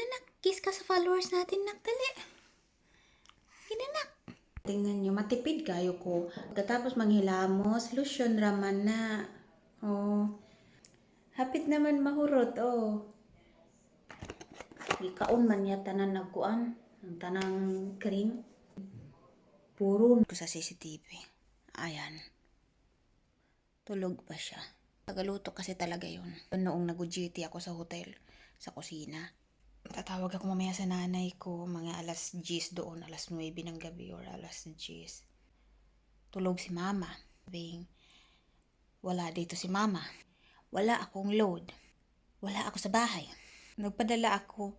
Ginanak, kiss ka sa followers natin, nak, dali. Ginanak. Tingnan nyo, matipid kayo ko. Pagkatapos manghilamos, lotion raman na. Oh. Hapit naman mahurot, oh. Ikaon man niya tanan nagkuan. Ang tanang cream. Puro ko sa CCTV. Ayan. Tulog pa siya. Tagaluto kasi talaga yun. Noong nag-duty ako sa hotel, sa kusina. Tatawag ako mamaya sa nanay ko, mga alas 10 doon, alas 9 ng gabi or alas 10. Tulog si mama. Sabing, wala dito si mama. Wala akong load. Wala ako sa bahay. Nagpadala ako.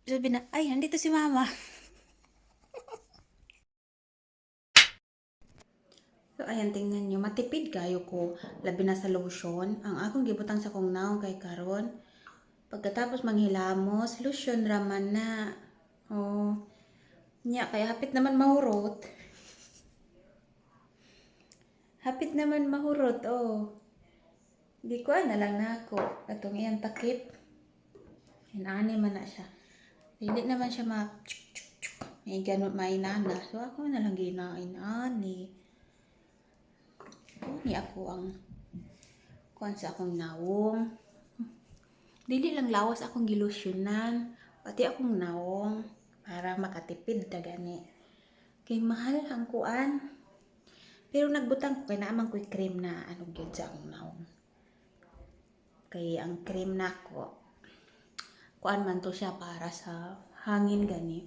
Sabi na, ay, nandito si mama. So, ayan, tingnan nyo. Matipid kayo ko. Labi na sa lotion. Ang akong gibutang sa kong naong kay karon. Pagkatapos manghilamos, lotion raman na. Oh. Nya, kaya hapit naman mahurot. Hapit naman mahurot, oh. Di ko na lang na ako. Katong iyang takip. Hinani man na siya. Hindi naman siya may ganun mainana. So ako na lang ginain ani. Ni ako ang kuan sa akong nawong. Dili lang lawas akong gilusyonan. Pati akong nawong. Para makatipid ta gani. Kay mahal ang kuan. Pero nagbutang ko kay naamang ko'y cream na ano gyud sa akong nawong. Kay ang cream nako kuan man to siya para sa hangin gani.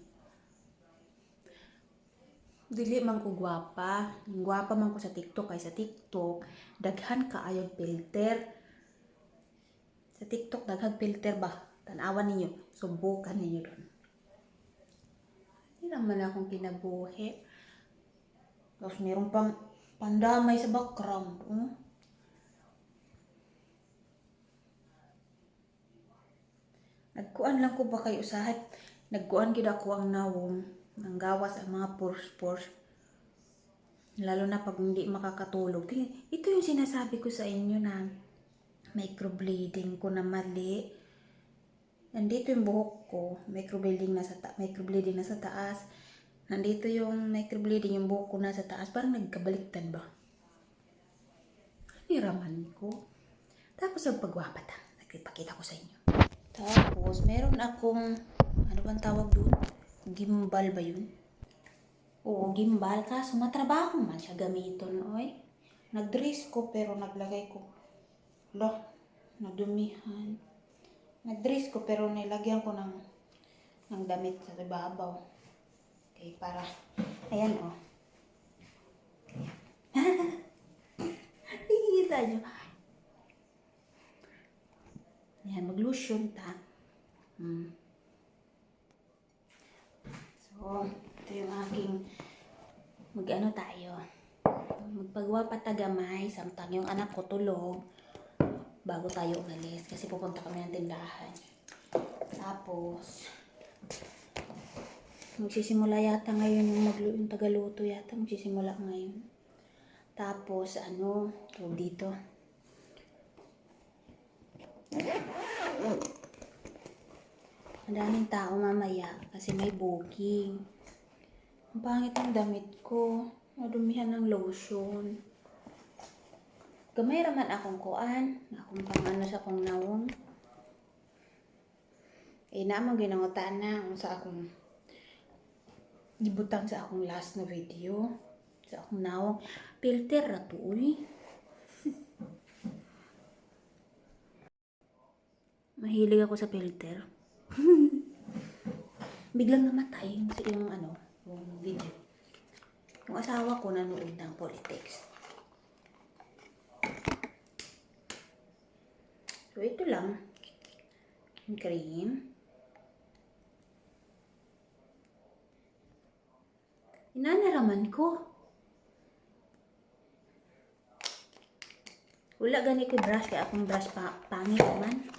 Dili man ko gwapa. Gwapa man ko sa TikTok kay sa TikTok daghan kaayog filter. Sa TikTok daghang filter ba? Tanawan ninyo, subukan ninyo doon. Hindi naman akong kinabuhi. Tapos mayroon pang pandamay sa background. Nagkuan lang ko ba kay usahat? Nagkuan gid ako ang nawong. Nang gawas ang mga pores. Lalo na pag hindi makakatulog. Ito yung sinasabi ko sa inyo na microbleeding ko na mali. Nandito yung buhok ko, microbleeding na sa taas. Nandito yung microbleeding, yung buhok ko na sa taas. Parang nagkabaliktad ba? Niraman ko. Tapos ang pagwapata, nagpakita ko sa inyo. Tapos, meron akong, ano bang tawag doon? Gimbal ba yun? Oo, gimbal. Kaso matrabaho man siya gamiton, oy. Nag-dress ko pero naglagay ko. Lo, nadumihan. Nag-dress ko pero nilagyan ko ng damit sa ibabaw. Okay, para, ayan oh. Nakikita nyo. Ayan, mag-lotion ta. So, ito yung aking mag-ano tayo. Magpagwapa tagamay, samtang yung anak ko tulog bago tayo umalis kasi pupunta kami ng tindahan. Tapos, magsisimula yata ngayon yung tagaluto yata. Magsisimula ngayon. Tapos, ano, dito. Madaming tao mamaya kasi may booking. Ang pangit ng damit ko. Nadumihan ng lotion. Gamay raman akong kuan. Akong pang sa akong nawong. Naamang ginangutaan na sa akong gibutang sa akong last na video. Sa akong nawong. Filter na to, uy. Mahilig ako sa filter. Biglang namatay yung video. Yung asawa ko nanood ng politics. So, ito lang. Yung cream. Inanaraman ko. Wala gani ko brush. Kaya akong brush pangit man.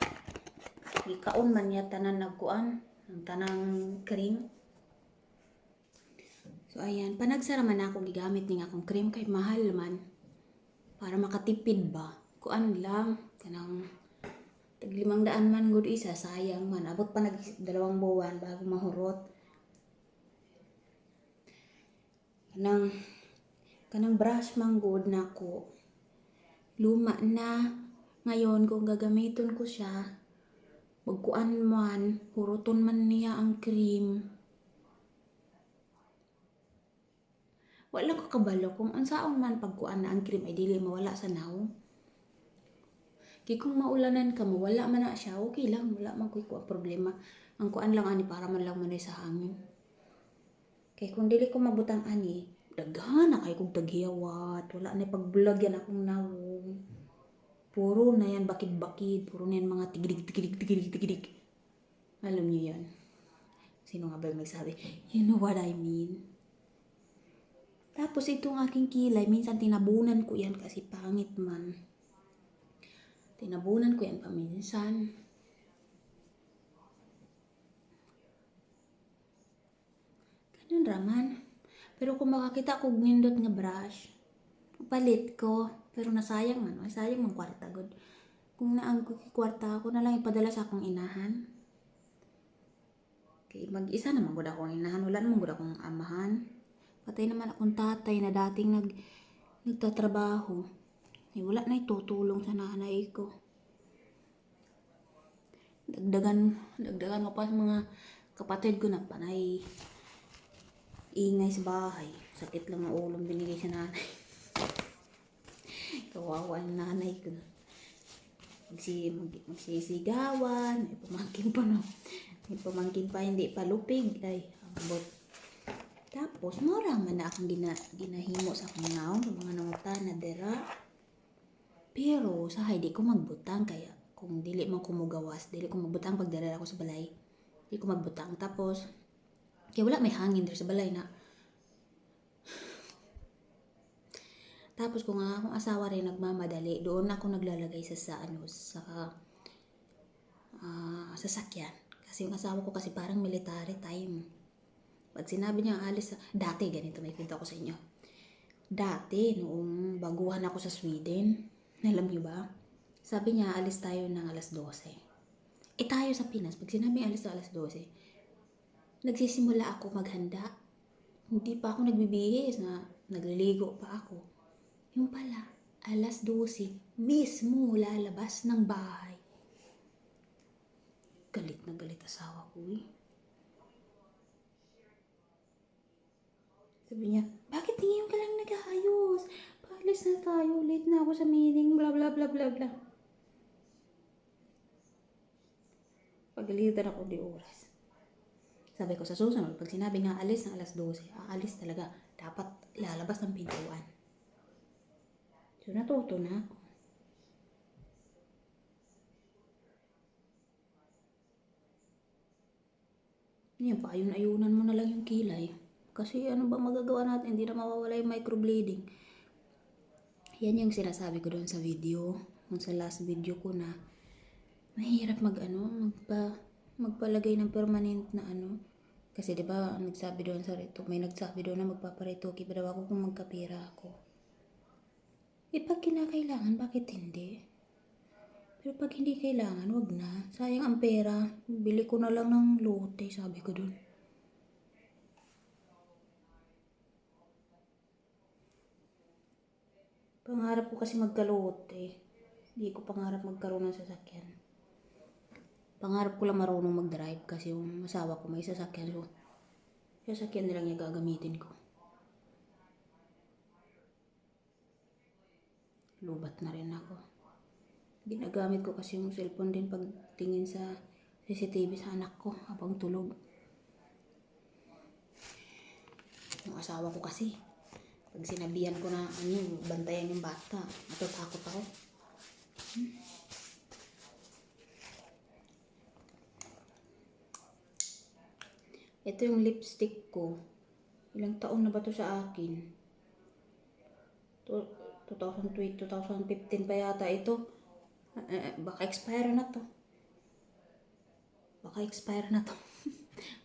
Ikaon man niya tanan nagkuan. Ang tanang cream. So, ayan. Panagsara man ako gigamit ning akong cream kay mahal man. Para makatipid ba. Kuan lang. Kanang Tag 500 man gud isa, sayang man. Abot pa nag 2 buwan bago mahurot. Kanang brush man gud nako. Luma na. Ngayon kung gagamiton ko siya, magkuan man, huruton man niya ang cream. Wala ko kabalo kung unsaon man pagkuan na ang cream ay dili mawala sa naw. Kaya kung maulanan ka, mawala man na siya, okay lang, wala man ko problema. Ang kuan lang ani para man lang manay sa hangin. Kaya kung dili ko mabutang ani, daghan na kay kog taghiyawat, wala na pagbulag yan akong nawong. Puro na yan bakid-bakid, puro na yan mga tigidig. Alam niyo yan. Sino nga ba yung nagsabi? You know what I mean? Tapos itong aking kilay, minsan tinabunan ko yan kasi pangit man. Tinabunan ko yan paminsan. Ganun raman. Pero kung makakita ko nindot nga brush, palit ko. Pero nasayang man, sayang mang kwarta god. Kung naang kwarta ako na lang ipadala sa akong inahan. Okay, mag-isa naman gud akong inahan, wala naman gud akong amahan. Patay naman akong tatay na dating nagtatrabaho. Wala na itutulong sa nanay ko. Dagdagan mo pa sa mga kapatid ko na panay ingay sa bahay. Sakit lang ang ulong binigay sa nanay. Kawawa ang nanay ko. Magsisigawan. May pamangkin pa no. May pamangkin pa hindi pa lupig. Ay, ambot. Tapos, mura man na akong ginahimo sa akong naong, mga nangutan na dera. Pero, sa di ko magbutang, kaya kung dili man ko mugawas, dili ko magbutang pag dara ako sa balay. Dili ko magbutang. Tapos, kaya wala may hangin dito sa balay na. Tapos, kung nga akong asawa rin nagmamadali, doon ako naglalagay sa sasakyan. Kasi yung asawa ko kasi parang military time. Pag sinabi niya alis, dati ganito may kwento ko sa inyo. Dati, noong baguhan ako sa Sweden, alam niyo ba? Sabi niya, alis tayo ng alas 12. Tayo sa Pinas, pag sinabi alis na alas 12, nagsisimula ako maghanda. Hindi pa ako nagbibihis na nagliligo pa ako. Yung pala, alas 12, mismo lalabas ng bahay. Galit na galit asawa ko eh. Sabi niya, bakit ngayon ka lang nag-aayos? Paalis na tayo, late na ako sa meeting, bla bla bla bla bla. Pagalitan ako di oras. Sabi ko sa susunod, pag sinabi nga alis ng alas 12, aalis talaga. Dapat lalabas ng pintuan. So natuto na ako. Yan, paayun-ayunan mo na lang yung kilay. Kasi ano ba magagawa natin? Hindi na mawawala yung microbleeding. Yan yung sinasabi ko doon sa video. Yung sa last video ko na mahirap magpalagay ng permanent na ano. Kasi diba nagsabi doon sa rito, may nagsabi doon na magpaparitoki pa daw ako kung magkapira ako. Pag kinakailangan, bakit hindi? Pero pag hindi kailangan, wag na. Sayang ang pera. Bili ko na lang ng lote, sabi ko doon. Pangarap ko kasi magkalote. Hindi ko pangarap magkaroon ng sasakyan. Pangarap ko lang marunong mag-drive kasi yung asawa ko may sasakyan. So, sasakyan na lang niya gagamitin ko. Lubat na rin ako. Ginagamit ko kasi yung cellphone din pag tingin sa CCTV sa anak ko habang tulog. Yung asawa ko kasi, pag sinabihan ko na bantayan yung bata, natatakot ako. Ito yung lipstick ko. Ilang taon na ba to sa akin? 2015 pa yata ito. Baka expire na to.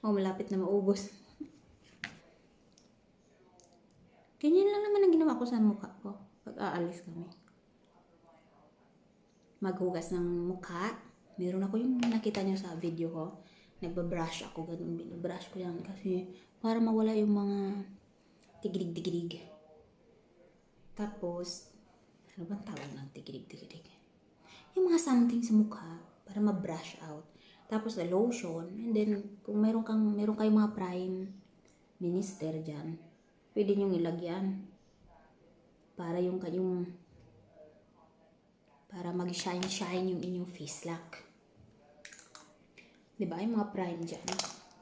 Malapit na maubos. Ganyan lang naman ang ginawa ko sa mukha ko pag aalis kami. Maghugas ng mukha, Meron ako yung nakita niyo sa video ko. Nagbabrush ako, ganun. Binabrush ko yan kasi para mawala yung mga tigilig-tigilig. Tapos, ano bang tawag ng tigilig-tigilig? Yung mga something sa mukha para ma-brush out. Tapos the lotion, and then kung meron kayong mga prime minister dyan, pwede nyo ilagyan para para mag-shine yung inyong face lock. Diba? Yung mga prime dyan.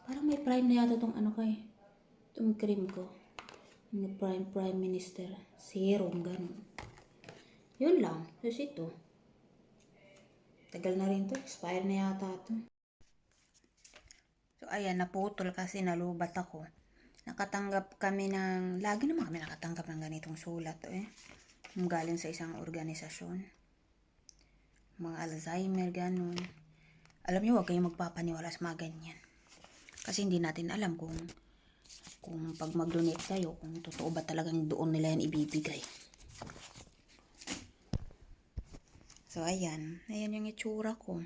Parang may prime na yata tong ano kay. Itong cream ko. Yung prime minister. Serum, ganun. Yun lang. Tapos ito. Tagal na rin to. Expire na yata to. So, ayan. Naputol kasi nalubat ako. Nakatanggap kami ng... Lagi naman kami nakatanggap ng ganitong sulat. Galing sa isang organisasyon. Mga Alzheimer, ganun. Alam niyo, huwag kayong magpapaniwala sa mga ganyan. Kasi hindi natin alam kung pag mag-donate kayo, kung totoo ba talagang doon nila yan ibibigay. So, ayan. Ayan yung itsura ko.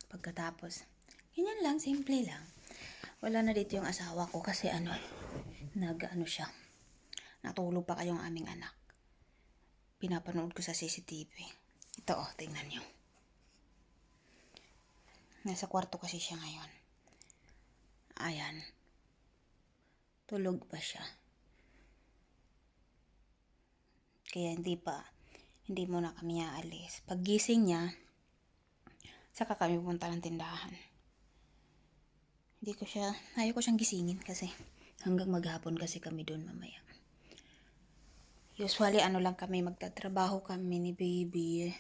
Pagkatapos, ganyan lang, simple lang. Wala na dito yung asawa ko kasi siya. Natulog pa kayong aming anak. Pinapanood ko sa CCTV. Ito, tingnan nyo. Nasa kwarto kasi siya ngayon. Ayan. Tulog pa siya. Kaya hindi muna kami aalis. Pag gising niya, saka kami pupunta ng tindahan. Ayaw ko siyang gisingin kasi hanggang maghapon kasi kami doon mamaya. Usually, lang kami, magtatrabaho kami ni baby.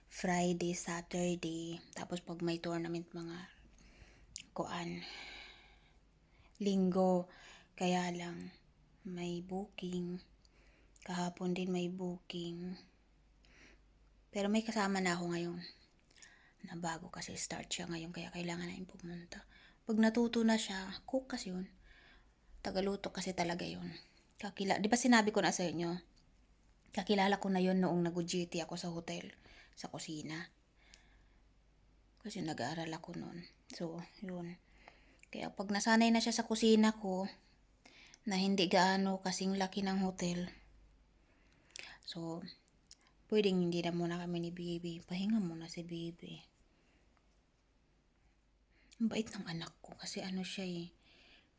Friday, Saturday. Tapos pag may tournament mga linggo. Kaya lang, may booking. Kahapon din may booking. Pero may kasama na ako ngayon. Na bago kasi start siya ngayon. Kaya kailangan namin pumunta. Pag natuto na siya, cook kasi yun. Tagaluto kasi talaga yun. Di ba sinabi ko na sa inyo? Kakilala ko na yun noong nag-GT ako sa hotel. Sa kusina. Kasi nag-aaral ako noon. So, yun. Kaya pag nasanay na siya sa kusina ko, na hindi gaano kasing laki ng hotel, so, pwedeng hindi na muna kami ni baby. Pahinga muna si baby. Ang bait ng anak ko kasi siya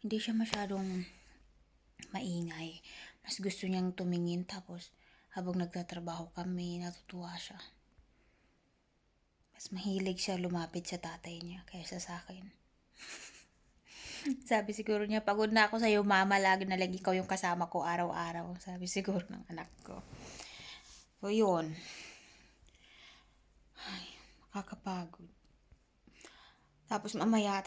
hindi siya masyadong maingay. Mas gusto niyang tumingin tapos habang nagtatrabaho kami, natutuwa siya. Mas mahilig siya lumapit sa tatay niya kaysa sa akin. Sabi siguro niya, pagod na ako sa'yo, mama. Lagi na lang ikaw yung kasama ko araw-araw. Sabi siguro ng anak ko. So, yun. Ay, makakapagod. Tapos mamaya,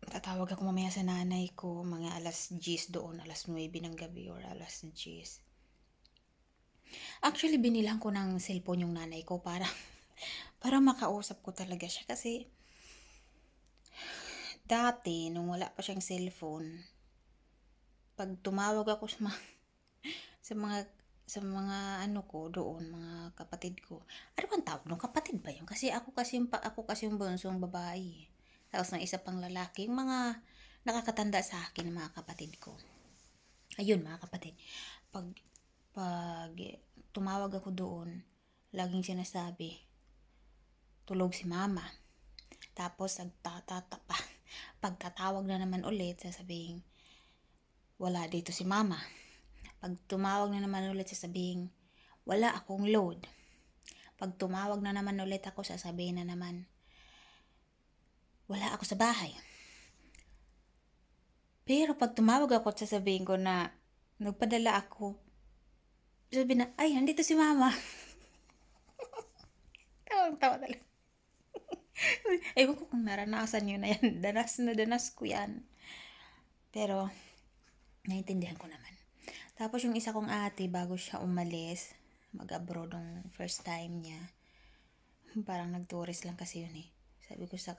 tatawag ako mamaya sa nanay ko. Mga alas 10 doon, alas 9 ng gabi or alas 10. Actually, binilang ko ng cellphone yung nanay ko para makausap ko talaga siya. Kasi, dati, nung wala pa siyang cellphone, pag tumawag ako sa mga ko doon, mga kapatid ko. Ano bang tawag nung kapatid ba yun? Kasi ako kasi yung bunsong babae. Tapos ng isa pang lalaki, yung mga nakakatanda sa akin, mga kapatid ko. Ayun, mga kapatid. Pag tumawag ako doon, laging sinasabi, tulog si mama. Tapos pagkatawag na naman ulit, sasabihin, wala dito si mama. Pag tumawag na naman ulit, sasabihin, wala akong load. Pag tumawag na naman ulit ako, sasabihin na naman, wala ako sa bahay. Pero pag tumawag ako, sasabihin ko na nagpadala ako, sabihin na, ay, nandito si mama. Tawang-tawa talaga. Ewan ko kung naranasan nyo na yan. Danas ko yan. Pero, naiintindihan ko naman. Tapos yung isa kong ate, bago siya umalis, mag-abroad ng first time niya, parang nag-tourist lang kasi yun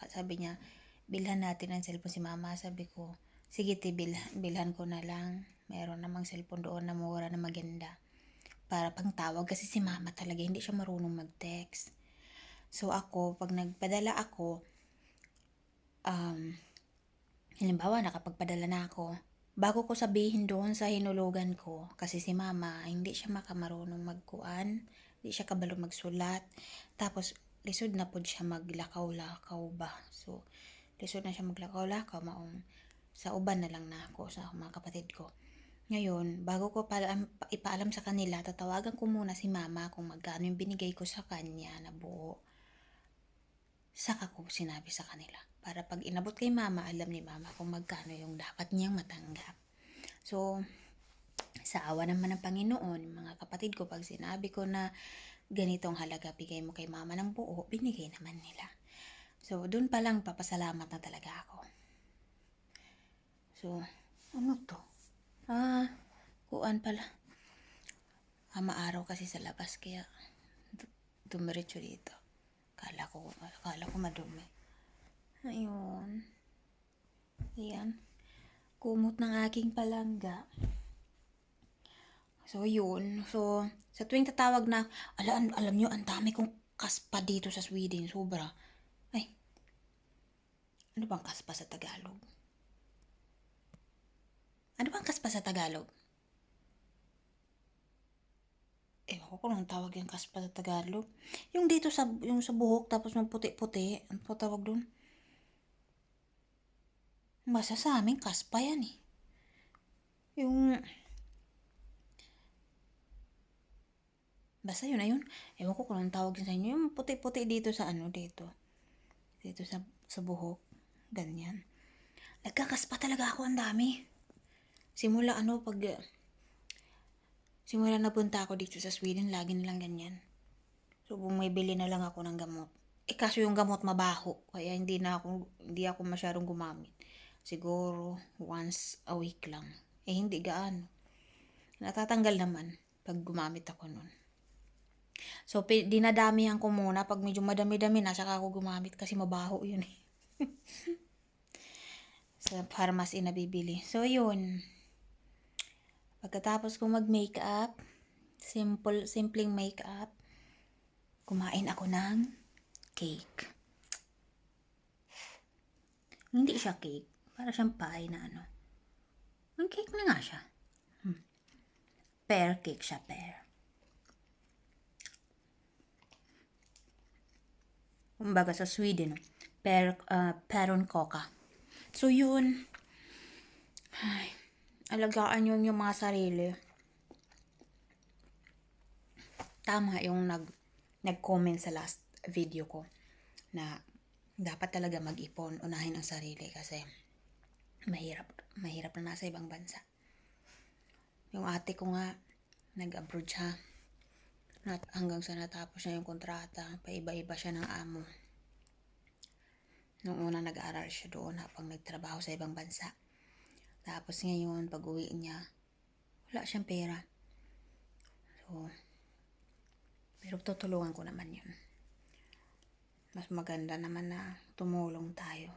Sabi niya, bilhan natin ang cellphone si mama. Sabi ko, sige bilhan ko na lang. Mayroon namang cellphone doon na mura na maganda. para pangtawag kasi si mama talaga hindi siya marunong mag-text. So ako, pag nagpadala ako, halimbawa nakapagpadala na ako, bago ko sabihin doon sa hinulugan ko, kasi si mama hindi siya makamarunong magkuan, hindi siya kabalo magsulat, tapos lisod na pod siya maglakaw-lakaw ba. So lisod na siya maglakaw-lakaw, maong sa uban na lang na ako sa mga kapatid ko. Ngayon, bago ko ipaalam sa kanila, tatawagan ko muna si mama kung magkano yung binigay ko sa kanya na buo. Saka ko sinabi sa kanila. Para pag inabot kay mama, alam ni mama kung magkano yung dapat niyang matanggap. So, sa awa naman ng Panginoon, mga kapatid ko, pag sinabi ko na ganitong halaga bigay mo kay mama ng buo, binigay naman nila. So, dun pa lang papasalamat na talaga ako. So, ano to? Kuan pala. Maaraw kasi sa labas, kaya dumiretso dito. Kala ko madumi. Ayun. Ayan. Kumot ng aking palangga. So, yun. So, sa tuwing tatawag na, alam nyo, ang dami kong kaspa dito sa Sweden. Sobra. Ay, ano bang kaspa sa Tagalog? Ano bang kaspa sa Tagalog? Ewan ko kung tawag yung kaspa sa Tagalog. Yung dito yung sa buhok, tapos yung puti-puti. Ano pa tawag dun? Basta sa amin, kaspa yan eh. Yung... Basta yun na yun. Ewan ko kung anong tawag yun sa inyo. Yung puti-puti dito sa dito. Dito sa buhok. Ganyan. Nagkakaspa talaga ako, ang dami. Simula napunta ako dito sa Sweden, lagi nilang ganyan. So, bumibili na lang ako ng gamot. Kaso yung gamot mabaho. Kaya hindi ako masyadong gumamit. Siguro, once a week lang. Hindi gaano. Natatanggal naman pag gumamit ako nun. So, dinadamihan ko muna. Pag medyo madami-dami na, saka ako gumamit kasi mabaho yun eh. Sa pharmacy na bibili. So, yun. Pagkatapos kong mag-makeup, simpleng makeup, kumain ako ng cake. Hindi siya cake. Para siyang pie na Ang cake na nga siya. Pear cake siya, pear. Kumbaga sa Sweden, päronkoka. So yun, alagaan yun yung mga sarili. Tama yung nag-comment sa last video ko na dapat talaga mag-ipon, unahin ang sarili kasi mahirap na nasa ibang bansa. Yung ate ko nga, nag-abroad siya. Hanggang sa natapos niya yung kontrata, paiba-iba siya ng amo. Nung una nag-aaral siya doon habang nagtrabaho sa ibang bansa. Tapos ngayon, pag uwi niya, wala siyang pera. So, pero tutulungan ko naman yun. Mas maganda naman na tumulong tayo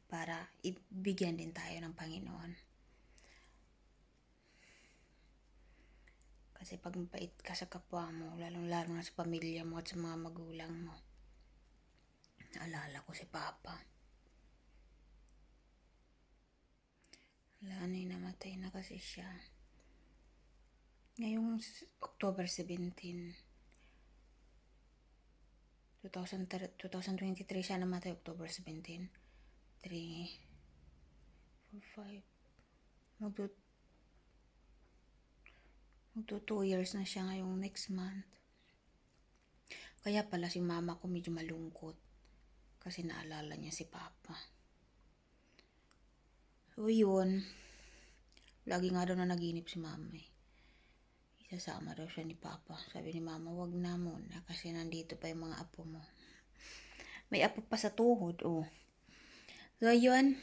para ibigyan din tayo ng Panginoon. Kasi pag mapait ka sa kapwa mo, lalong-lalo na sa pamilya mo at sa mga magulang mo. Naalala ko si Papa. Wala na, namatay na kasi siya. Ngayong October 17, 2023 siya namatay, October 17. 3, 4, 5. Magto 2 years na siya ngayong next month. Kaya pala si mama ko medyo malungkot. Kasi naalala niya si Papa. So yun. Lagi nga daw na naginip si mama eh. Isasama daw siya ni Papa. Sabi ni mama, wag na muna kasi nandito pa yung mga apo mo. May apo pa sa tuhod, oh. So yun.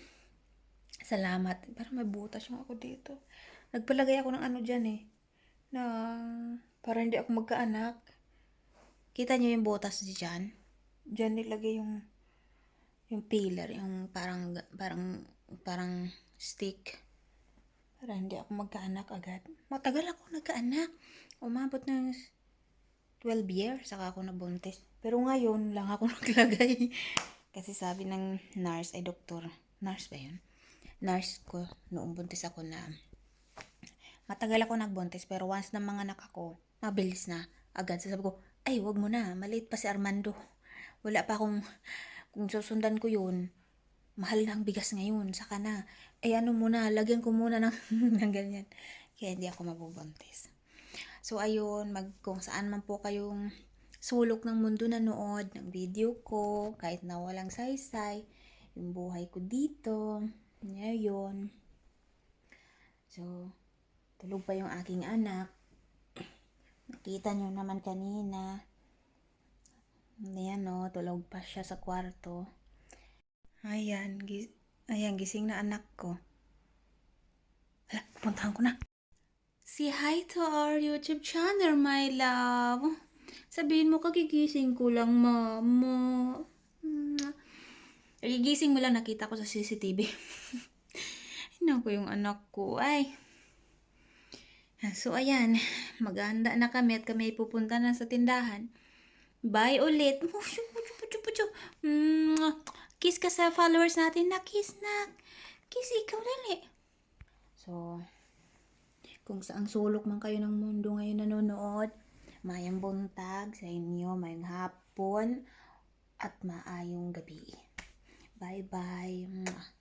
Salamat. Parang may butas yung ako dito. Nagpalagay ako ng dyan eh. Na para hindi ako magkaanak. Kita niyo yung butas dyan? Dyan nilagay yung pillar, yung parang stick. Para hindi ako magkaanak agad. Matagal ako nagkaanak. Umabot ng 12 years saka ako nabuntis. Pero ngayon lang ako naglagay. Kasi sabi ng nurse, ay doktor, nurse ba yun? Nurse ko, noong buntis ako na, matagal ako nagbuntis, pero once na mga anak ako, mabilis na. Agad, sabi ko, ay, wag mo na, maliit pa si Armando. Wala pa akong, kung susundan ko yun, mahal na ang bigas ngayon, saka na. Ay, ano muna, lagyan ko muna ng, ng ganyan. Kaya hindi ako mabubuntis. So, ayun, kung saan man po kayong sulok ng mundo nanood ng video ko, kahit na walang saysay, yung buhay ko dito, ngayon. So, tulog pa yung aking anak. Nakita nyo naman kanina. Ayan o, tulog pa siya sa kwarto. Ayan, gising na anak ko. Hala, puntahan ko na. Say hi to our YouTube channel, my love. Sabihin mo, kagigising ko lang, mama. Kagigising mo lang, nakita ko sa CCTV. Hinan ko yung anak ko, ay. So, ayan. Maghahanda na kami at kami pupunta na sa tindahan. Bye ulit. Kiss ka sa followers natin na. Kiss na. Kiss ikaw dali. So, kung saang sulok man kayo ng mundo ngayon nanonood, mayang buntag sa inyo, mayang hapon, at maayong gabi. Bye-bye.